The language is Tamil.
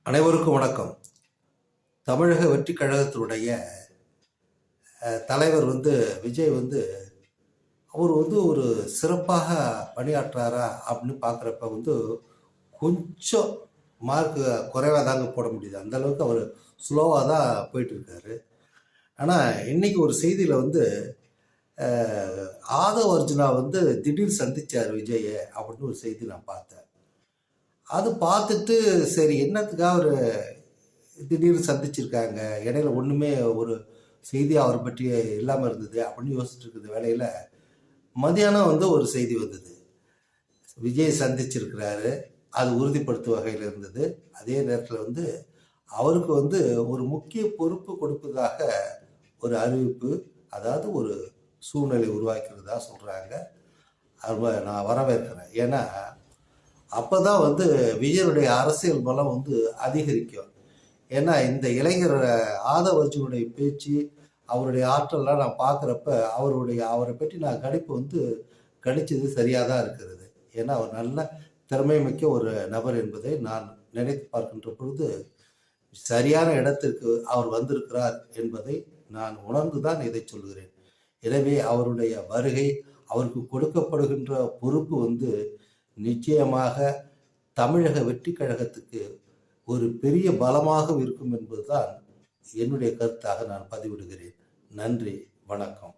அனைவருக்கும் வணக்கம். தமிழக வெற்றி கழகத்தினுடைய தலைவர் விஜய் அவர் ஒரு சிறப்பாக பணியாற்றாரா அப்படின்னு பார்க்குறப்ப கொஞ்சம் மார்க்கு குறைவாக தாங்க போட முடியுது. அந்தளவுக்கு அவர் ஸ்லோவாக தான் போயிட்டுருக்காரு. ஆனால் இன்றைக்கி ஒரு செய்தியில் ஆதவ் அர்ஜுனா திடீர் சந்தித்தார் விஜயை அப்படின்னு ஒரு செய்தி நான் பார்த்தேன். அது பார்த்துட்டு சரி என்னத்துக்காக அவர் திடீர்னு சந்திச்சிருக்காங்க, இடையில ஒன்றுமே ஒரு செய்தி அவரை பற்றி இல்லாமல் இருந்தது அப்படின்னு யோசிச்சுட்டு இருக்கிற வேலையில் மதியானம் ஒரு செய்தி வந்தது. விஜய் சந்திச்சிருக்கிறாரு, அது உறுதிப்படுத்தும் வகையில் இருந்தது. அதே நேரத்தில் அவருக்கு ஒரு முக்கிய பொறுப்பு கொடுப்பதாக ஒரு அறிவிப்பு, அதாவது ஒரு சூழ்நிலை உருவாக்கிறதா சொல்கிறாங்க. அது நான் வரவேற்கிறேன். ஏன்னா அப்போ தான் விஜயனுடைய அரசியல் பலம் அதிகரிக்கும். ஏன்னா இந்த இளைஞர் ஆதவ் அர்ஜுனுடைய பேச்சு, அவருடைய ஆற்றல்லாம் நான் பார்க்குறப்ப அவரை பற்றி நான் கணிச்சது சரியாக தான் இருக்கிறது. ஏன்னா அவர் நல்ல திறமை மிக்க ஒரு நபர் என்பதை நான் நினைத்து பார்க்கின்ற பொழுது சரியான இடத்திற்கு அவர் வந்திருக்கிறார் என்பதை நான் உணர்ந்து தான் இதை சொல்கிறேன். எனவே அவருடைய வருகை, அவருக்கு கொடுக்கப்படுகின்ற பொறுப்பு நிச்சயமாக தமிழக வெற்றி கழகத்துக்கு ஒரு பெரிய பலமாக இருக்கும் என்பதுதான் என்னுடைய கருத்தாக நான் பதிவிடுகிறேன். நன்றி, வணக்கம்.